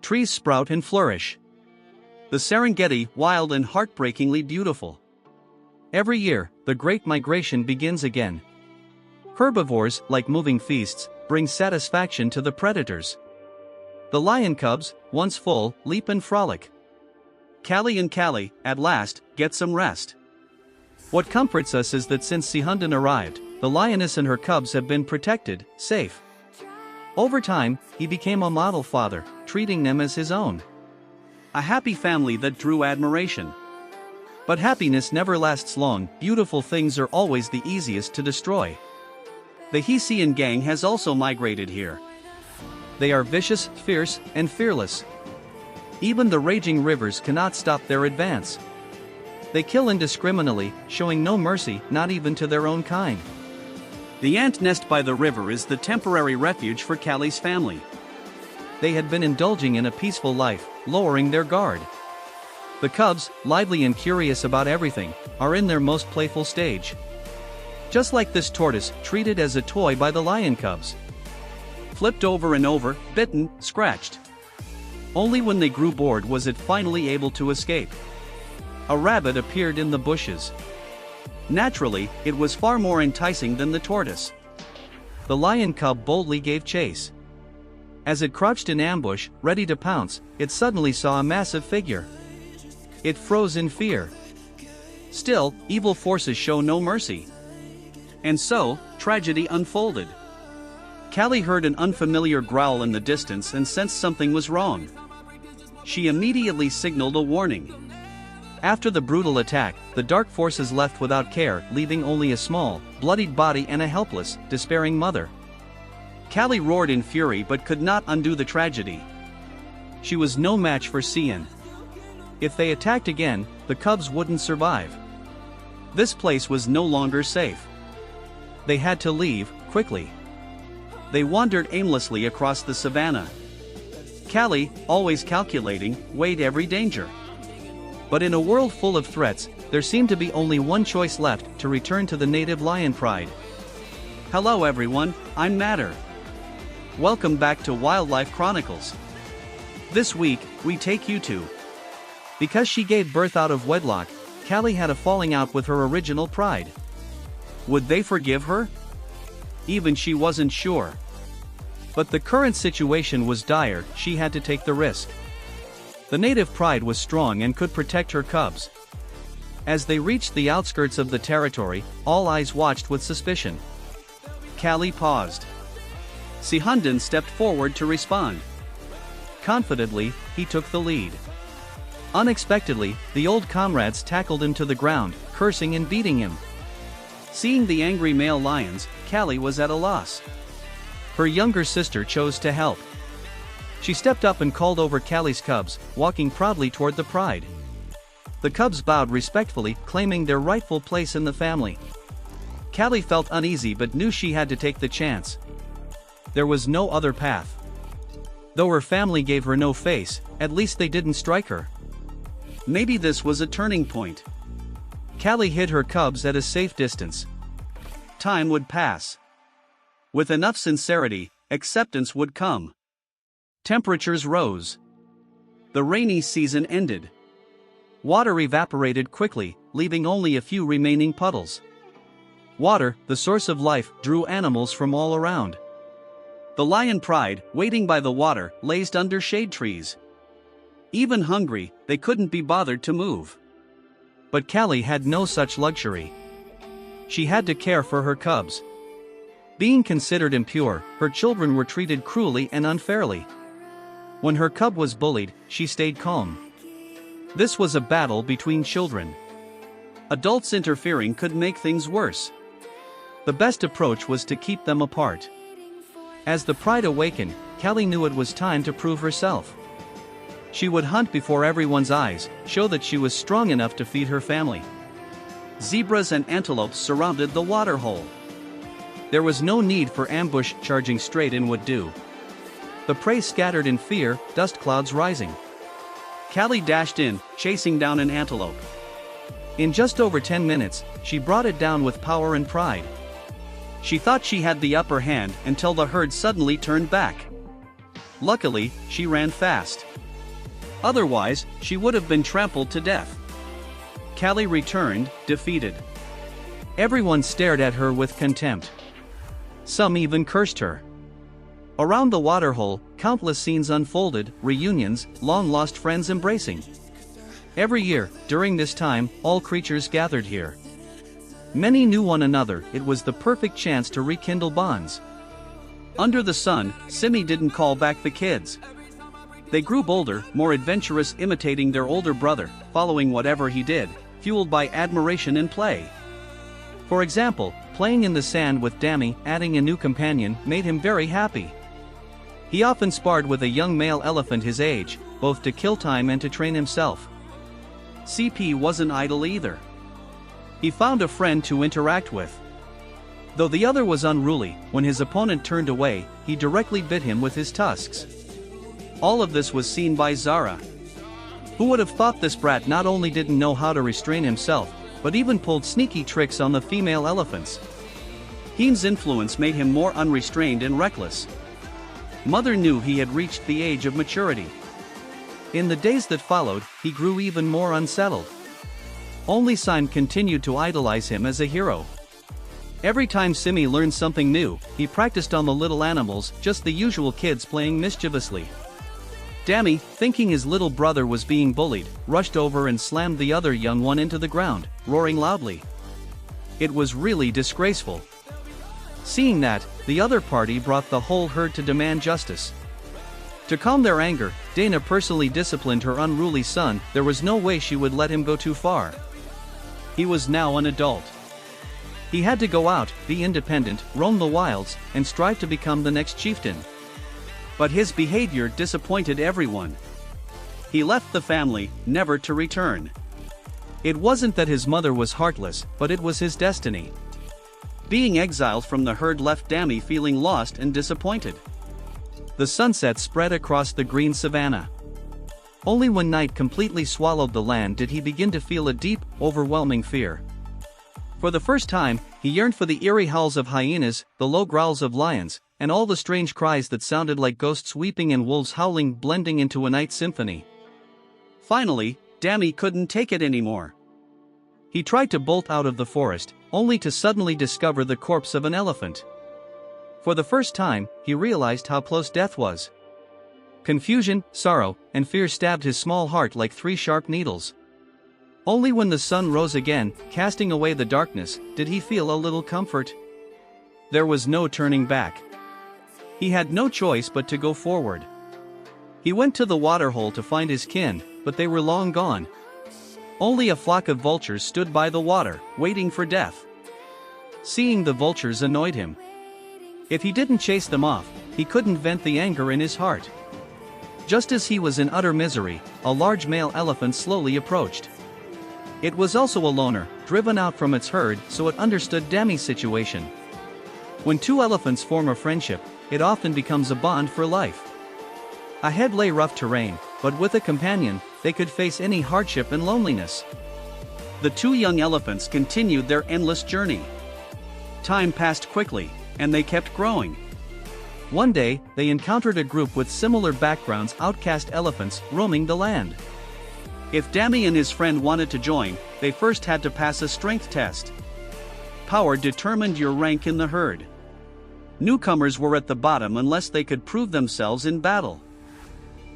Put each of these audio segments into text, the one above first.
Trees sprout and flourish. The Serengeti, wild and heartbreakingly beautiful. Every year, the Great Migration begins again. Herbivores, like moving feasts, bring satisfaction to the predators. The lion cubs, once full, leap and frolic. Callie and Callie, at last, get some rest. What comforts us is that since Sihundan arrived, the lioness and her cubs have been protected, safe. Over time, he became a model father, treating them as his own. A happy family that drew admiration. But happiness never lasts long. Beautiful things are always the easiest to destroy. The Hessian gang has also migrated here. They are vicious, fierce, and fearless. Even the raging rivers cannot stop their advance. They kill indiscriminately, showing no mercy, not even to their own kind. The ant nest by the river is the temporary refuge for Callie's family. They had been indulging in a peaceful life, lowering their guard. The cubs, lively and curious about everything, are in their most playful stage. Just like this tortoise, treated as a toy by the lion cubs. Flipped over and over, bitten, scratched. Only when they grew bored was it finally able to escape. A rabbit appeared in the bushes. Naturally, it was far more enticing than the tortoise. The lion cub boldly gave chase. As it crouched in ambush, ready to pounce, it suddenly saw a massive figure. It froze in fear. Still, evil forces show no mercy. And so, tragedy unfolded. Callie heard an unfamiliar growl in the distance and sensed something was wrong. She immediately signaled a warning. After the brutal attack, the dark forces left without care, leaving only a small, bloodied body and a helpless, despairing mother. Callie roared in fury but could not undo the tragedy. She was no match for Cian. If they attacked again, the cubs wouldn't survive. This place was no longer safe. They had to leave, quickly. They wandered aimlessly across the savannah. Callie, always calculating, weighed every danger. But in a world full of threats, there seemed to be only one choice left: to return to the native lion pride. Hello everyone, I'm Matter. Welcome back to Wildlife Chronicles. This week, we take you to... Because she gave birth out of wedlock, Callie had a falling out with her original pride. Would they forgive her? Even she wasn't sure. But the current situation was dire, she had to take the risk. The native pride was strong and could protect her cubs. As they reached the outskirts of the territory, all eyes watched with suspicion. Callie paused. Sihundan stepped forward to respond. Confidently, he took the lead. Unexpectedly, the old comrades tackled him to the ground, cursing and beating him. Seeing the angry male lions, Callie was at a loss. Her younger sister chose to help. She stepped up and called over Callie's cubs, walking proudly toward the pride. The cubs bowed respectfully, claiming their rightful place in the family. Callie felt uneasy but knew she had to take the chance. There was no other path. Though her family gave her no face, at least they didn't strike her. Maybe this was a turning point. Callie hid her cubs at a safe distance. Time would pass. With enough sincerity, acceptance would come. Temperatures rose. The rainy season ended. Water evaporated quickly, leaving only a few remaining puddles. Water, the source of life, drew animals from all around. The lion pride, waiting by the water, lazed under shade trees. Even hungry, they couldn't be bothered to move. But Callie had no such luxury. She had to care for her cubs. Being considered impure, her children were treated cruelly and unfairly. When her cub was bullied, she stayed calm. This was a battle between children. Adults interfering could make things worse. The best approach was to keep them apart. As the pride awakened, Callie knew it was time to prove herself. She would hunt before everyone's eyes, show that she was strong enough to feed her family. Zebras and antelopes surrounded the waterhole. There was no need for ambush, charging straight in would do. The prey scattered in fear, dust clouds rising. Callie dashed in, chasing down an antelope. In just over 10 minutes, she brought it down with power and pride. She thought she had the upper hand until the herd suddenly turned back. Luckily, she ran fast. Otherwise, she would have been trampled to death. Callie returned, defeated. Everyone stared at her with contempt. Some even cursed her. Around the waterhole, countless scenes unfolded, reunions, long-lost friends embracing. Every year, during this time, all creatures gathered here. Many knew one another, it was the perfect chance to rekindle bonds. Under the sun, Simi didn't call back the kids. They grew bolder, more adventurous, imitating their older brother, following whatever he did, fueled by admiration and play. For example, playing in the sand with Dami, adding a new companion, made him very happy. He often sparred with a young male elephant his age, both to kill time and to train himself. CP wasn't idle either. He found a friend to interact with. Though the other was unruly, when his opponent turned away, he directly bit him with his tusks. All of this was seen by Zara. Who would have thought this brat not only didn't know how to restrain himself, but even pulled sneaky tricks on the female elephants. Heen's influence made him more unrestrained and reckless. Mother knew he had reached the age of maturity. In the days that followed, he grew even more unsettled. Only Sime continued to idolize him as a hero. Every time Simi learned something new, he practiced on the little animals, just the usual kids playing mischievously. Dami, thinking his little brother was being bullied, rushed over and slammed the other young one into the ground, roaring loudly. It was really disgraceful. Seeing that, the other party brought the whole herd to demand justice. To calm their anger, Dana personally disciplined her unruly son. There was no way she would let him go too far. He was now an adult. He had to go out, be independent, roam the wilds, and strive to become the next chieftain. But his behavior disappointed everyone. He left the family, never to return. It wasn't that his mother was heartless, but it was his destiny. Being exiled from the herd left Dami feeling lost and disappointed. The sunset spread across the green savanna. Only when night completely swallowed the land did he begin to feel a deep, overwhelming fear. For the first time, he yearned for the eerie howls of hyenas, the low growls of lions, and all the strange cries that sounded like ghosts weeping and wolves howling, blending into a night symphony. Finally, Dami couldn't take it anymore. He tried to bolt out of the forest, only to suddenly discover the corpse of an elephant. For the first time, he realized how close death was. Confusion, sorrow, and fear stabbed his small heart like 3 sharp needles. Only when the sun rose again, casting away the darkness, did he feel a little comfort. There was no turning back. He had no choice but to go forward. He went to the waterhole to find his kin, but they were long gone. Only a flock of vultures stood by the water, waiting for death. Seeing the vultures annoyed him. If he didn't chase them off, he couldn't vent the anger in his heart. Just as he was in utter misery, a large male elephant slowly approached. It was also a loner, driven out from its herd, so it understood Dami's situation. When 2 elephants form a friendship, it often becomes a bond for life. Ahead lay rough terrain, but with a companion, they could face any hardship and loneliness. The 2 young elephants continued their endless journey. Time passed quickly, and they kept growing. One day, they encountered a group with similar backgrounds, outcast elephants, roaming the land. If Dami and his friend wanted to join, they first had to pass a strength test. Power determined your rank in the herd. Newcomers were at the bottom unless they could prove themselves in battle.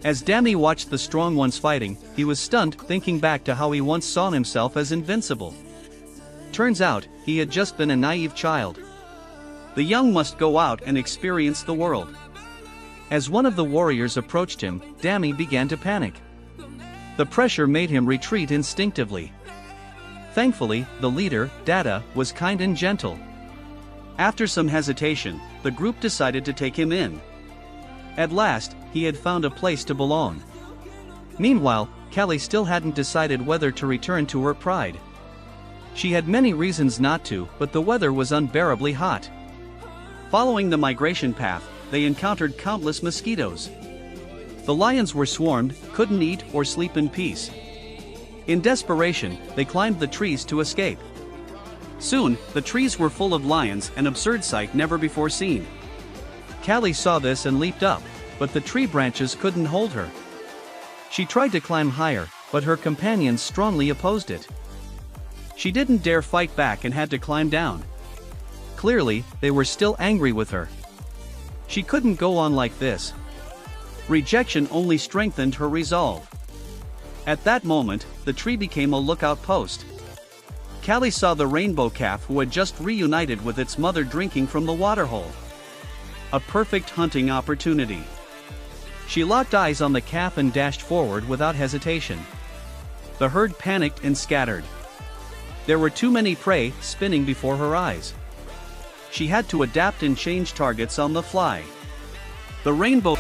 As Dami watched the strong ones fighting, he was stunned, thinking back to how he once saw himself as invincible. Turns out, he had just been a naive child. The young must go out and experience the world. As one of the warriors approached him, Dami began to panic. The pressure made him retreat instinctively. Thankfully, the leader, Dada, was kind and gentle. After some hesitation, the group decided to take him in. At last, he had found a place to belong. Meanwhile, Callie still hadn't decided whether to return to her pride. She had many reasons not to, but the weather was unbearably hot. Following the migration path, they encountered countless mosquitoes. The lions were swarmed, couldn't eat or sleep in peace. In desperation, they climbed the trees to escape. Soon, the trees were full of lions, an absurd sight never before seen. Callie saw this and leaped up, but the tree branches couldn't hold her. She tried to climb higher, but her companions strongly opposed it. She didn't dare fight back and had to climb down. Clearly, they were still angry with her. She couldn't go on like this. Rejection only strengthened her resolve. At that moment, the tree became a lookout post. Callie saw the rainbow calf who had just reunited with its mother drinking from the waterhole. A perfect hunting opportunity. She locked eyes on the calf and dashed forward without hesitation. The herd panicked and scattered. There were too many prey spinning before her eyes. She had to adapt and change targets on the fly. The rainbow